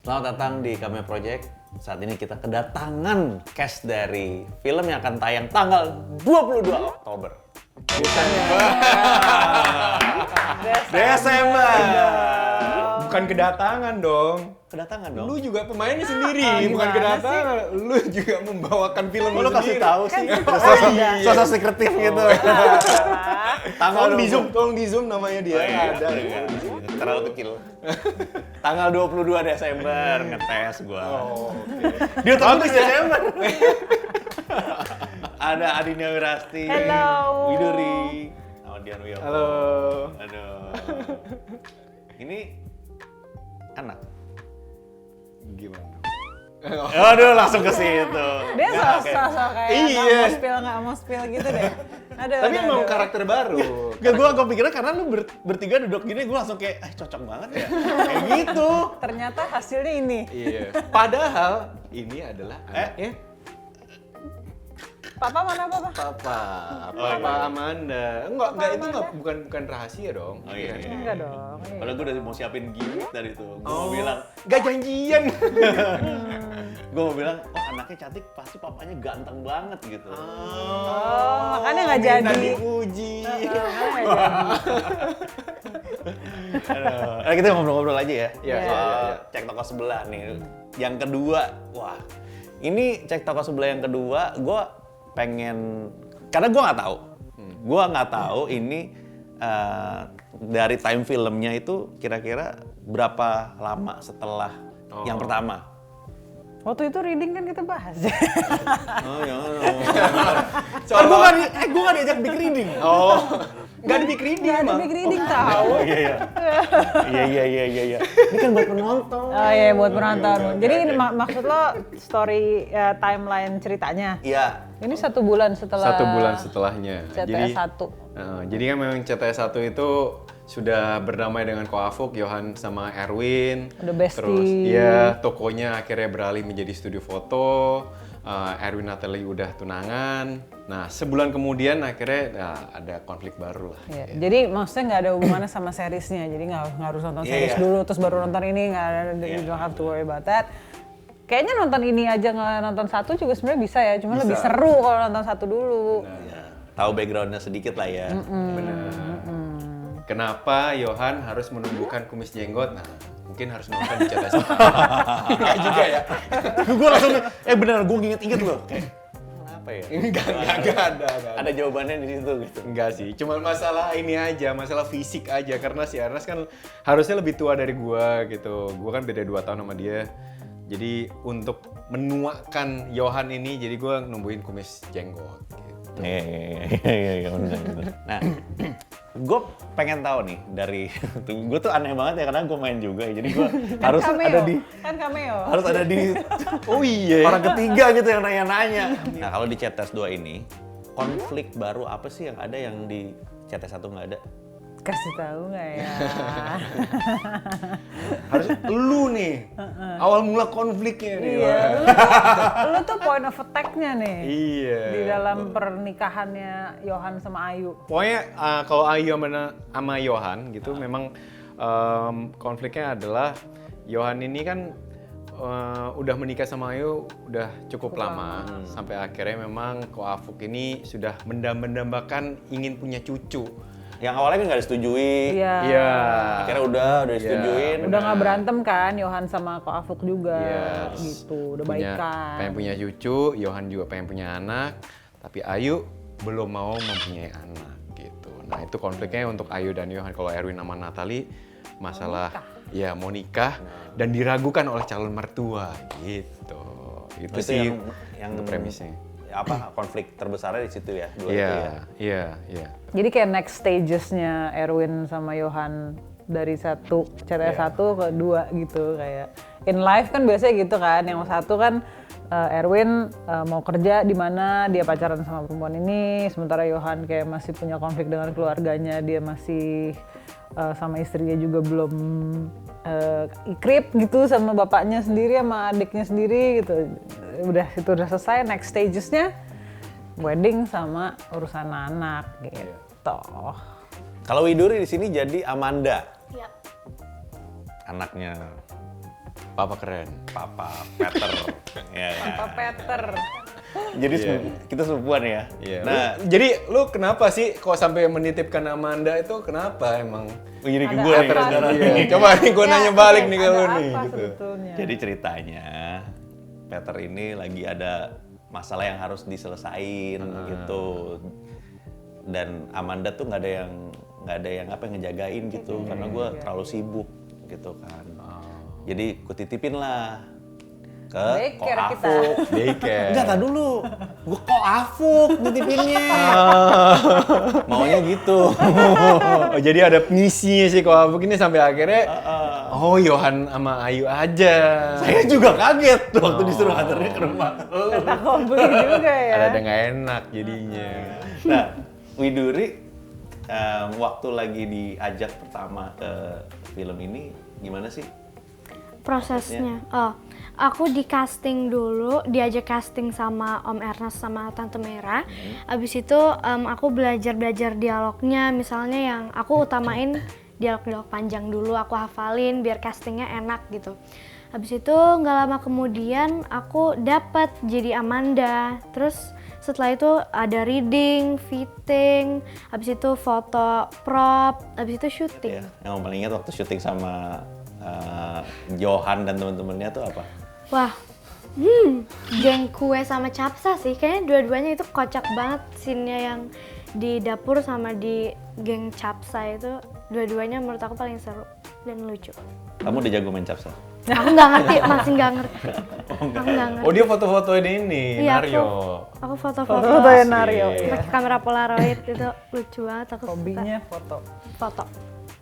Selamat datang di Kame Project. Saat ini kita kedatangan cast dari film yang akan tayang tanggal 22 Oktober. Desember. Bukan kedatangan dong. Kedatangan dong. Lu juga pemainnya sendiri, bukan kedatangan. Lu juga membawakan film Lu kasih sendiri. tahu sih. Sosok sekretif gitu. Tolong di zoom namanya dia. Ada. Terlalu kecil. Tanggal 22 Desember ngetes gua. Oh, Dia tertulis Desember. Ada Adinia Wirasti. Hello. Widuri. Dian Wiyoko. Halo. Aduh. Ini anak. Gimana? Aduh, langsung ke situ. Dia Nggak, sosok kayak Iya. nggak mau spill gitu deh. Aduh, Tapi aduh, emang aduh. karakter baru. Gak, gue pikirnya karena lu bertiga duduk gini, gue langsung kayak, cocok banget ya. Kayak gitu. Ternyata hasilnya ini. Iya. Padahal ini adalah anaknya Papa mana papa? Papa iya. Amanda. Enggak itu Amanda? bukan rahasia dong. Oh iya. Enggak dong. Iya. Padahal gue udah mau siapin gimmick tadi tuh. Gue mau bilang, Gak janjian. anaknya cantik, pasti papanya ganteng banget gitu. Oh, makanya nggak jadi. Minta dipuji. Aduh. Kita ngobrol-ngobrol aja ya. Iya, Soal iya. cek toko sebelah nih. Yang kedua, wah. Ini cek toko sebelah yang kedua, gue pengen, karena gue nggak tahu. Gue nggak tahu ini dari time filmnya itu kira-kira berapa lama setelah yang pertama. Waktu itu reading kan kita bahas. Oh ya. Gue nggak diajak big reading. Oh. Gak di big reading Nggak ada emang. big reading tahu. Iya. Ini kan buat penonton. Oh iya buat penonton. Jadi ini maksud lo story timeline ceritanya? Iya. Ini 1 bulan setelah. 1 bulan setelahnya. CTS 1. Jadi kan memang CTS 1 itu sudah berdamai dengan Ko Afuk, Johan sama Erwin. Udah bestie. Terus iya, tokonya akhirnya beralih menjadi studio foto. Erwin Natalie udah tunangan. Nah, sebulan kemudian akhirnya ada konflik baru lah. Iya. Jadi maksudnya nggak ada hubungannya sama seriesnya. Jadi nggak harus nonton series dulu terus baru nonton ini, nggak ada. You don't have to worry about that. Kayaknya nonton ini aja nggak nonton 1 juga sebenarnya bisa ya. Cuma lebih seru kalau nonton 1 dulu. Ya, tahu backgroundnya sedikit lah ya. Bener. Kenapa Johan harus menumbuhkan kumis jenggot? Nah, mungkin harus nonton di CTS. Enggak juga ya. Gue langsung, beneran gue inget-inget loh. Kayak, kenapa ya? Enggak ada. Ada jawabannya di situ gitu. Enggak sih, cuma masalah ini aja, masalah fisik aja. Karena si Ernest kan harusnya lebih tua dari gua gitu. Gua kan beda 2 tahun sama dia. Jadi untuk menuakan Johan ini, jadi gua numbuhin kumis jenggot gitu. Iya, bener. Nah, gue pengen tahu nih dari, gue tuh aneh banget ya karena gue main juga ya. Jadi gue harus ada di, harus ada di Oh iya. orang ketiga gitu yang nanya-nanya. Nah, kalau di CTS 2 ini, konflik baru apa sih yang ada yang di CTS 1 nggak ada? Kasih tahu nggak ya? Harus lu nih. Awal mula konfliknya nih. Iya, lu tuh point of attack-nya nih. Iya. Di dalam pernikahannya Johan sama Ayu. Pokoknya kalau Ayu sama Johan gitu memang konfliknya adalah Johan ini kan udah menikah sama Ayu udah cukup lama. Sampai akhirnya memang Ko Afuk ini sudah mendambakan ingin punya cucu. Yang awalnya kan nggak disetujui. Iya. Akhirnya udah disetujuin. Udah nggak berantem kan Johan sama Ko Afuk juga. Yes. Gitu, udah baikan. Pengen punya cucu, Johan juga pengen punya anak, tapi Ayu belum mau mempunyai anak gitu. Nah itu konfliknya untuk Ayu dan Johan. Kalau Erwin sama Natalie masalah mau nikah dan diragukan oleh calon mertua gitu. Itu sih yang itu premisnya. Apa konflik terbesarnya di situ ya? Dua itu ya. Iya. Jadi kayak next stages-nya Erwin sama Johan dari CTS 1 ke 2 gitu kayak. In life kan biasanya gitu kan, yang 1 kan Erwin mau kerja di mana, dia pacaran sama perempuan ini, sementara Johan kayak masih punya konflik dengan keluarganya, dia masih sama istrinya juga belum ikrip gitu sama bapaknya sendiri sama adiknya sendiri gitu. Itu udah selesai, next stages-nya wedding sama urusan anak gitu. Kalau Widuri di sini jadi Amanda. Iya. Anaknya Papa keren. Papa Peter. Ya kan? Papa Peter. Jadi kita sepupuan ya. Iya. Nah, Jadi lu kenapa sih kok sampai menitipkan Amanda itu kenapa emang? begini ke Ada gue nih apa sekarang. gitu? Iya. Coba nih gue Ya, nanya balik oke, nih ke lu ada nih apa gitu. sebetulnya? Jadi ceritanya Peter ini lagi ada masalah yang harus diselesain gitu. Dan Amanda tuh nggak ada yang ngejagain gitu karena gue terlalu sibuk gitu kan. Jadi gue titipin lah ke Daycare kita. Koafuk. Daycare. Enggak, tak dulu. Gue Koafuk nitipinnya. Maunya gitu. Oh, jadi ada misinya sih kalau begini sampai akhirnya oh Yohan sama Ayu aja. Saya juga kaget tuh waktu disuruh antarnya ke rumah. Kata komplit juga ya. Ada nggak enak jadinya. Nah, Widuri waktu lagi diajak pertama ke film ini gimana sih? Prosesnya. Oh, aku di casting dulu, diajak casting sama Om Ernest sama Tante Mera. Abis itu aku belajar dialognya, misalnya yang aku utamain dialog-dialog panjang dulu, aku hafalin biar castingnya enak gitu. Habis itu nggak lama kemudian aku dapat jadi Amanda. Terus setelah itu ada reading, fitting, habis itu foto prop, habis itu syuting. Ya, yang paling ingat waktu syuting sama Johan dan teman-temannya tuh apa? Wah, geng kue sama capsa sih, kayaknya dua-duanya itu kocak banget scene-nya yang di dapur sama di geng capsa itu, dua-duanya menurut aku paling seru dan lucu. Kamu udah jago main capsa? Aku nggak ngerti, masih nggak ngerti. Aku nggak ngerti. Oh dia foto-fotoin ini, Iya, Nario. Aku foto-foto Foto-fotonya Nario. Iya. pakai kamera Polaroid itu lucu banget, aku suka Hobinya foto. foto.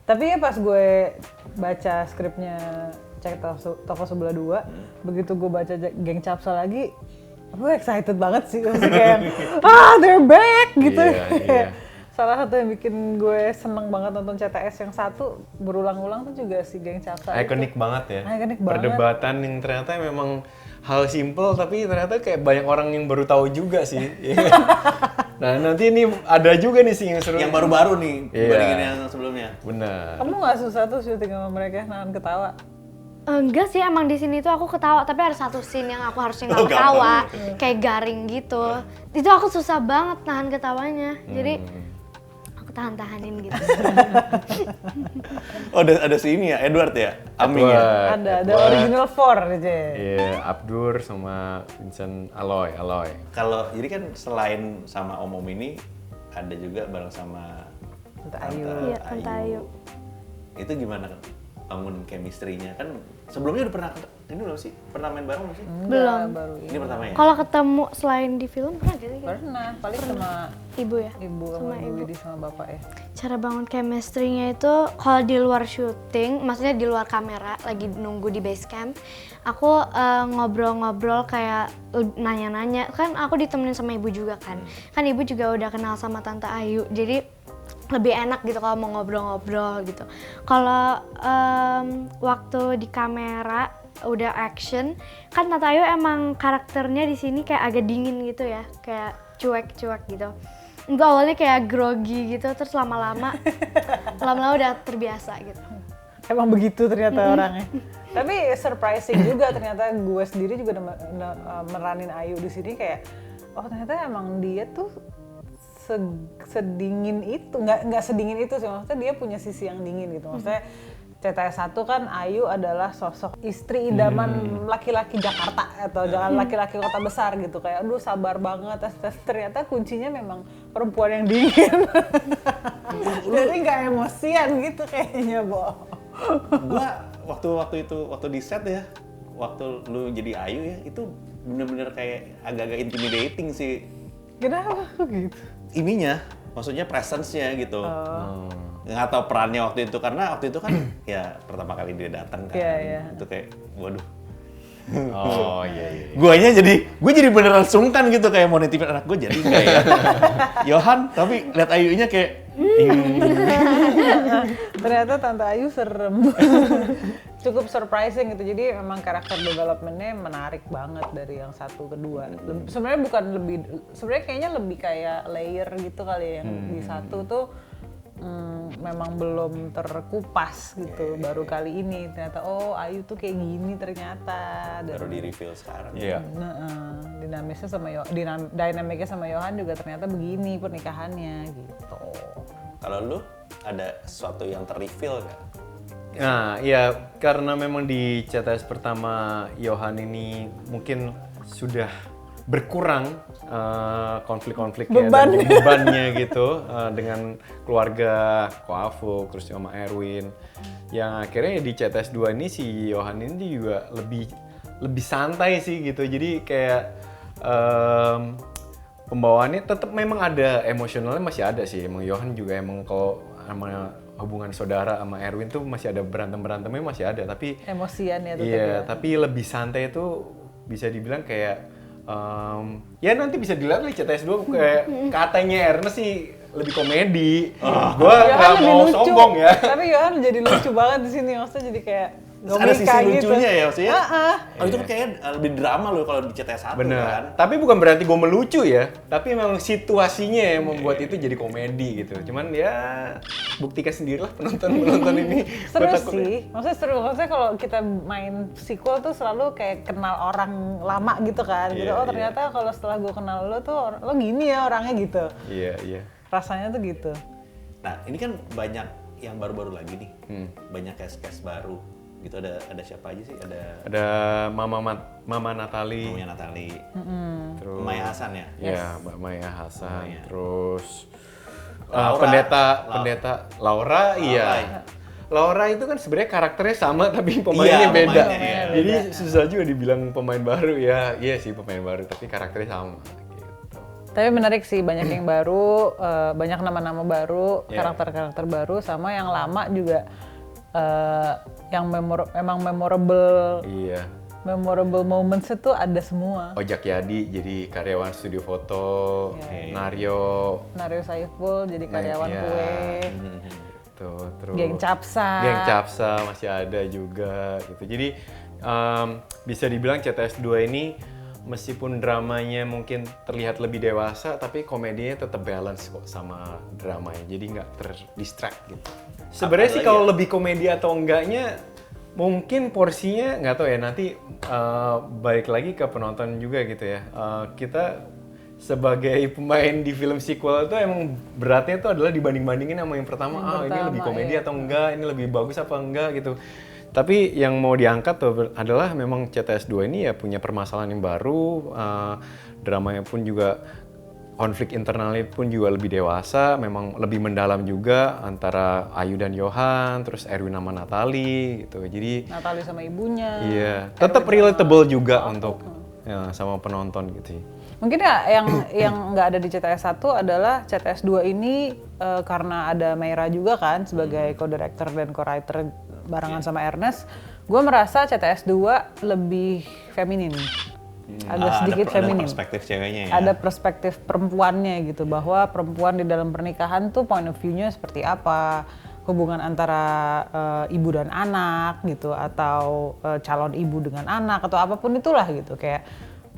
Tapi ya pas gue baca skripnya Cek Toko Sebelah 2, begitu gue baca Geng Capsa lagi, gue excited banget sih. Maksudnya kayak, they're back gitu. Iya, iya. Salah satu yang bikin gue seneng banget nonton CTS yang satu berulang-ulang tuh juga si Geng Capsa. Ikonik banget ya. Ikonik banget. Perdebatan yang ternyata memang hal simple tapi ternyata kayak banyak orang yang baru tahu juga sih. Nah nanti ini ada juga nih sih yang seru. Yang baru-baru nih, Iya. dibandingin yang sebelumnya. Benar. Kamu nggak susah tuh syuting sama mereka nahan ketawa? Enggak sih, emang di sini tuh aku ketawa, tapi ada satu scene yang aku harusnya nggak Oh, ketawa, kayak garing gitu. Itu aku susah banget nahan ketawanya, jadi aku tahan-tahanin gitu. Oh, ada si ini ya, Edward ya? Aming ya? Ada original 4 aja. Iya, Abdur sama Vincent Aloy. Kalau jadi kan selain sama Om ini, ada juga bareng sama Tante Ayu. Iya, Tante Ayu. Itu gimana bangun chemistry-nya? Kan sebelumnya udah pernah, ini belum sih? Pernah main bareng belum sih? Belum. Baru Ini pertama ya? Kalau ketemu selain di film pernah gitu? Pernah, paling sama Ibu ya? ibu sama ibu Widi sama bapak ya. Cara bangun chemistry-nya itu kalau di luar syuting, maksudnya di luar kamera, lagi nunggu di base camp, aku ngobrol-ngobrol kayak nanya-nanya. Kan aku ditemenin sama ibu juga kan. Kan ibu juga udah kenal sama Tante Ayu, jadi lebih enak gitu kalau mau ngobrol-ngobrol gitu. Kalau waktu di kamera udah action, kan Tante Ayu emang karakternya di sini kayak agak dingin gitu ya, kayak cuek-cuek gitu. Enggak, awalnya kayak grogi gitu, terus lama-lama udah terbiasa gitu. Emang begitu ternyata orangnya. Tapi surprising juga ternyata gue sendiri juga meranin Ayu di sini kayak, oh ternyata emang dia tuh sedingin itu, nggak sedingin itu sih, maksudnya dia punya sisi yang dingin gitu. Maksudnya CTS 1 kan Ayu adalah sosok istri idaman laki-laki Jakarta atau laki-laki kota besar gitu, kayak aduh sabar banget, ternyata kuncinya memang perempuan yang dingin. Jadi nggak emosian gitu kayaknya, Bo. Gua waktu di set ya, waktu lu jadi Ayu ya, itu bener-bener kayak agak-agak intimidating sih. Kenapa kok gitu? Ininya, maksudnya presence-nya gitu. Nggak tahu perannya waktu itu, karena waktu itu kan ya pertama kali dia datang kan. Iya. Itu kayak, waduh. Oh iya. Gue jadi beneran sungkan gitu, kayak mau nitipin anak gue jadi enggak ya. Yohan, tapi lihat Ayunya kayak Ternyata Tante Ayu serem. Cukup surprising gitu, jadi memang karakter development-nya menarik banget dari yang satu ke dua. Sebenarnya bukan lebih, sebenarnya kayaknya lebih kayak layer gitu kali ya. Yang di satu tuh memang belum terkupas gitu. Baru kali ini ternyata oh Ayu tuh kayak gini ternyata. Baru di reveal sekarang. Iya. Dinamisnya sama dynamicnya sama Yohan juga ternyata begini pernikahannya gitu. Kalau lu ada sesuatu yang ter-reveal nggak? Nah, ya karena memang di CTS pertama Yohan ini mungkin sudah berkurang konflik-konfliknya dan bebannya gitu dengan keluarga Koafuk terus sama Erwin. Yang akhirnya di CTS 2 ini si Yohan ini juga lebih santai sih gitu. Jadi kayak pembawaannya tetap memang ada emosionalnya masih ada sih. Emang Yohan juga emang kalau sama hubungan saudara sama Erwin tuh masih ada berantemnya masih ada, tapi emosian ya tetap. Iya, tapi lebih santai itu bisa dibilang kayak ya nanti bisa dilihat di CTS 2 kayak katanya Ernest sih lebih komedi. Gua nggak mau sombong ya. Tapi Yohan jadi lucu banget di sini, maksudnya jadi kayak Ada sisi lucunya ya maksudnya. Oh itu kayaknya lebih drama loh kalau di CTS 1 Bener. kan. Tapi bukan berarti gue melucu ya, tapi memang situasinya yang membuat itu jadi komedi gitu. Cuman ya buktikan sendirilah penonton ini. Seru sih, maksudnya seru. Maksudnya kalau kita main sequel tuh selalu kayak kenal orang lama gitu kan. Gitu. Oh ternyata kalau setelah gue kenal lo tuh lo gini ya orangnya gitu. Iya. Rasanya tuh gitu. Nah ini kan banyak yang baru-baru lagi nih, banyak cast baru. Gitu ada siapa aja sih? Ada Mama Natali. Mamanya Natali. Terus Maya Hasan ya? Iya, Mbak Maya Hasan. Maya. Terus Laura. pendeta Laura, iya. Laura itu kan sebenarnya karakternya sama tapi pemainnya Iya, beda. pemainnya, iya. Jadi susah juga dibilang pemain baru ya. Iya sih pemain baru tapi karakternya sama gitu. Tapi menarik sih, banyak yang baru, banyak nama-nama baru, Yeah. karakter-karakter baru, sama yang lama juga yang emang memorable. Iya. Memorable moments itu ada semua. Ojak Yadi jadi karyawan studio foto, Nario Saiful jadi karyawan iya. kue. Gitu. Terus Geng Capsa. masih ada juga gitu. Jadi bisa dibilang CTS 2 ini meskipun dramanya mungkin terlihat lebih dewasa, tapi komedinya tetap balance kok sama dramanya. Jadi nggak terdistract gitu. Sebenarnya sih kalau lebih komedi atau enggaknya, mungkin porsinya nggak tahu ya. Nanti balik lagi ke penonton juga gitu ya. Kita sebagai pemain di film sequel itu emang beratnya itu adalah dibanding-bandingin sama yang pertama. Ini lebih komedi atau enggak, ini lebih bagus apa enggak gitu. Tapi yang mau diangkat tuh adalah memang CTS 2 ini ya punya permasalahan yang baru, dramanya pun juga, konflik internalnya pun juga lebih dewasa, memang lebih mendalam juga antara Ayu dan Yohan, terus Erwin sama Natali gitu. Jadi Natali sama ibunya. iya, tetap relatable juga untuk ya, sama penonton gitu sih. Mungkin ya yang nggak ada di CTS 1 adalah CTS 2 ini karena ada Meira juga kan sebagai co-director dan co-writer barengan sama Ernest. Gue merasa CTS 2 lebih feminin. Agak sedikit feminin. Ada perspektif ceweknya ya. Ada perspektif perempuannya gitu, bahwa perempuan di dalam pernikahan tuh point of view-nya seperti apa, hubungan antara ibu dan anak gitu, atau calon ibu dengan anak atau apapun itulah gitu. Kayak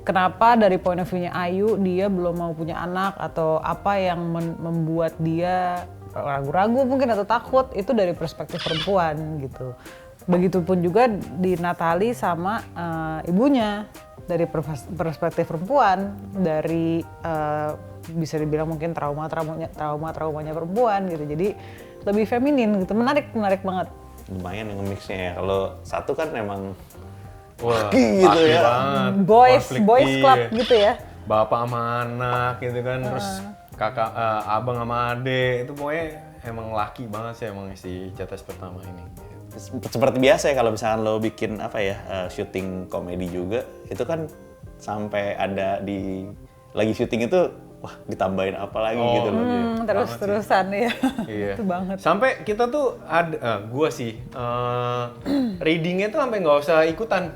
kenapa dari point of view-nya Ayu dia belum mau punya anak, atau apa yang membuat dia ragu-ragu mungkin atau takut, itu dari perspektif perempuan gitu. Begitupun juga di Natali sama ibunya, dari perspektif perempuan, dari bisa dibilang mungkin traumanya perempuan gitu. Jadi lebih feminin gitu, menarik banget. Lumayan yang nge-mixnya ya. Kalau satu kan emang Wah, gitu ya. Boys club gitu ya. Bapak sama anak gitu kan, terus kakak, abang sama ade, itu pokoknya emang laki banget sih emang si CTS pertama ini. Seperti biasa ya kalau misalkan lo bikin apa ya, syuting komedi juga, itu kan sampai ada di lagi syuting itu, wah ditambahin apa lagi gitu loh. Terus-terusan ya. Iya. Itu banget. Sampai kita tuh ada, gua sih readingnya tuh sampai nggak usah ikutan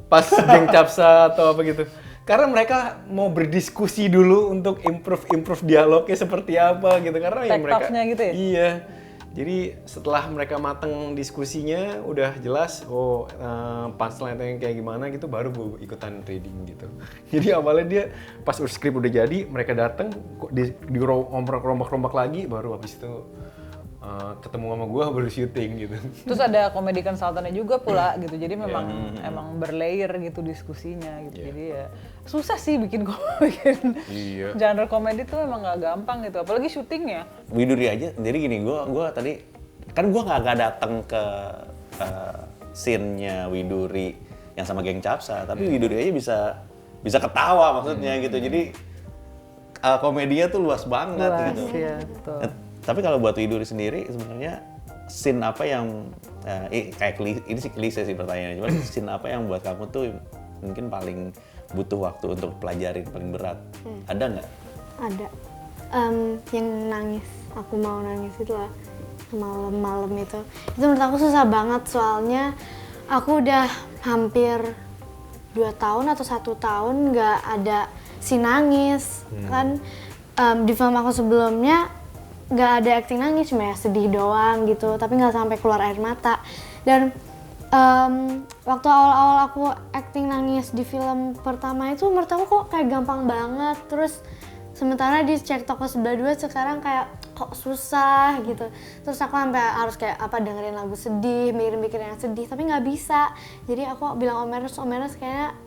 pas geng Capsa atau apa gitu. Karena mereka mau berdiskusi dulu untuk improve dialognya seperti apa gitu. Karena ya mereka gitu ya? Iya. Jadi setelah mereka mateng diskusinya udah jelas, punchline-nya kayak gimana gitu, baru gue ikutan reading gitu. Jadi awalnya dia pas skrip udah jadi, mereka datang di rombak lagi, baru habis itu ketemu sama gue baru syuting gitu. Terus ada komedi konsultannya juga pula gitu. Jadi memang emang berlayer gitu diskusinya gitu. Jadi ya susah sih bikin genre komedi tuh emang nggak gampang gitu. Apalagi syutingnya. Widuri aja. Jadi gini, gue tadi kan gue nggak datang ke scene-nya Widuri yang sama geng Capsa, tapi Widuri aja bisa ketawa maksudnya gitu. Jadi komedinya tuh luas banget gitu. Ya, betul. Tapi kalau buat Widuri sendiri sebenarnya scene apa yang ini sih klise sih pertanyaannya, cuma scene apa yang buat kamu tuh mungkin paling butuh waktu untuk pelajarin, paling berat? Ada nggak? Ada. Yang nangis, aku mau nangis itu lah, malam-malam itu. Itu menurut aku susah banget soalnya aku udah hampir 2 tahun atau 1 tahun nggak ada si nangis. Kan di film aku sebelumnya nggak ada acting nangis, cuma ya sedih doang gitu, tapi nggak sampai keluar air mata. Dan waktu awal-awal aku acting nangis di film pertama itu menurut aku kok kayak gampang banget, terus sementara di Cek Toko Sebelah Dua sekarang kayak kok susah gitu. Terus aku sampai harus kayak dengerin lagu sedih, mikir-mikir yang sedih, tapi nggak bisa. Jadi aku bilang Om Ernest kayaknya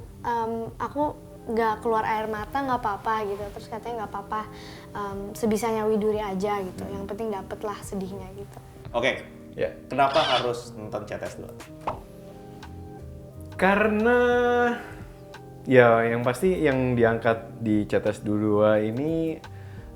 aku nggak keluar air mata nggak apa-apa gitu. Terus katanya nggak apa-apa, sebisanya Widuri aja gitu. Yang penting dapet lah sedihnya gitu. Oke, kenapa harus nonton CTS 2? Karena ya yang pasti yang diangkat di CTS 2 ini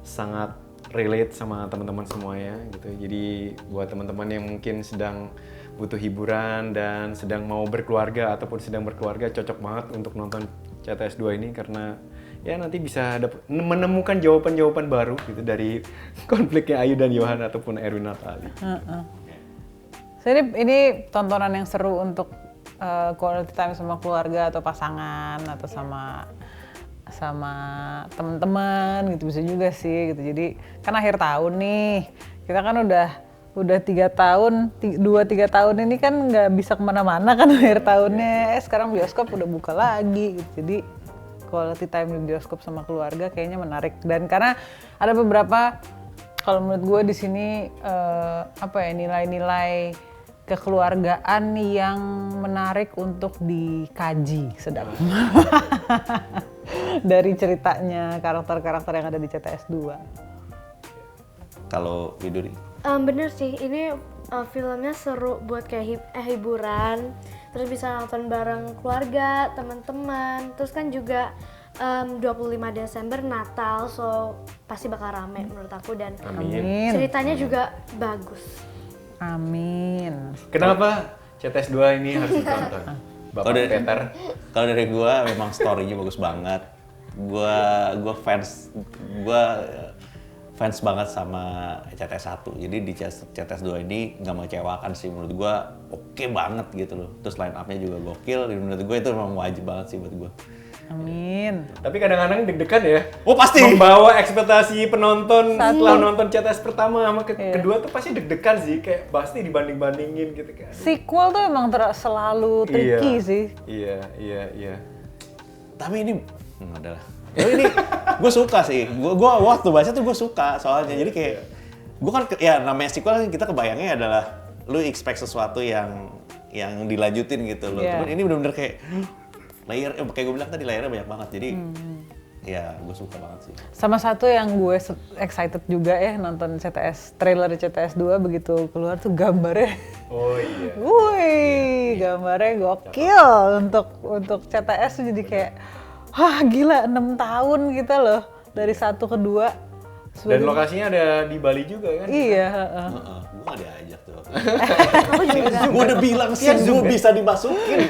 sangat relate sama teman-teman semuanya gitu. Jadi buat teman-teman yang mungkin sedang butuh hiburan dan sedang mau berkeluarga ataupun sedang berkeluarga, cocok banget untuk nonton CTS 2 ini karena ya nanti bisa menemukan jawaban-jawaban baru gitu dari konfliknya Ayu dan Yohan ataupun Erwin Natali. Jadi ini tontonan yang seru untuk quality time sama keluarga atau pasangan atau sama teman-teman gitu, bisa juga sih gitu. Jadi kan akhir tahun nih, kita kan udah 3 tahun, 2-3 tahun ini kan nggak bisa kemana-mana kan akhir tahunnya. Sekarang bioskop udah buka lagi gitu. Jadi quality time di bioskop sama keluarga kayaknya menarik. Dan karena ada beberapa, kalau menurut gue di sini nilai-nilai kekeluargaan yang menarik untuk dikaji sedap. Dari ceritanya, karakter-karakter yang ada di CTS 2. Kalau Widuri? Bener sih, ini filmnya seru buat kayak hiburan, terus bisa nonton bareng keluarga, teman-teman. Terus kan juga 25 Desember Natal, so pasti bakal rame menurut aku. Dan ceritanya juga bagus. Amin. Kenapa CTS 2 ini harus ditonton? Bapak Peter. Kalau dari gua memang story-nya bagus banget. Gua fans banget sama CTS 1. Jadi di CTS 2 ini nggak mengecewakan sih menurut gua, oke banget gitu loh. Terus line up-nya juga gokil. Dan menurut gua itu memang wajib banget sih buat gua. Amin. Tapi kadang-kadang deg-degan ya. Oh pasti. Membawa ekspektasi penonton setelah nonton CTS pertama sama kedua tuh pasti deg-degan sih, kayak pasti dibanding-bandingin gitu kan. Sequel tuh emang selalu tricky sih. Iya. Tapi ini adalah. Ini gue suka sih. Gue waktu baca tuh gue suka soalnya. Jadi kayak gue kan ya namanya sequel kan kita kebayangnya adalah lu expect sesuatu yang dilanjutin gitu loh. Yeah. Cuman ini benar-benar kayak layer, kayak gue bilang tadi layernya banyak banget. Jadi ya gue suka banget sih. Sama satu yang gue excited juga ya nonton trailer CTS 2 begitu keluar tuh gambarnya. Oh iya. Wih, gambarnya gokil untuk CTS tuh jadi kayak wah gila 6 tahun kita loh dari 1 ke 2. Dan lokasinya ada di Bali juga kan? Iya. Gue gak diajak tuh. Aku juga. Gue udah bilang sih gue bisa dimasukin.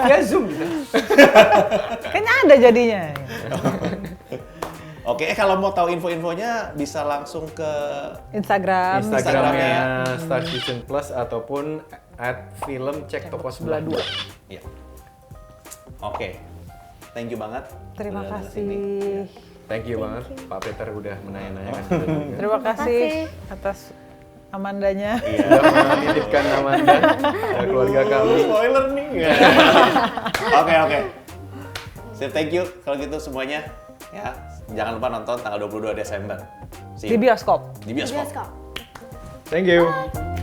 Ya Zoom gitu. Kayaknya ada jadinya. Oke, kalau mau tahu info-infonya bisa langsung ke Instagramnya Star Vision Plus ataupun @film Cek Toko Sebelah 2. Iya. Oke. Thank you banget. Terima udah datang kasih. sini. Thank you banget Pak Peter udah menanya-nanyakan. Terima kasih atas Amandanya. Sudah menitipkan Amanda dan keluarga kami. Spoiler nih. Oke. Sip, thank you kalau gitu semuanya. Ya, jangan lupa nonton tanggal 22 Desember. Di bioskop. Di bioskop. Bioskop. Thank you.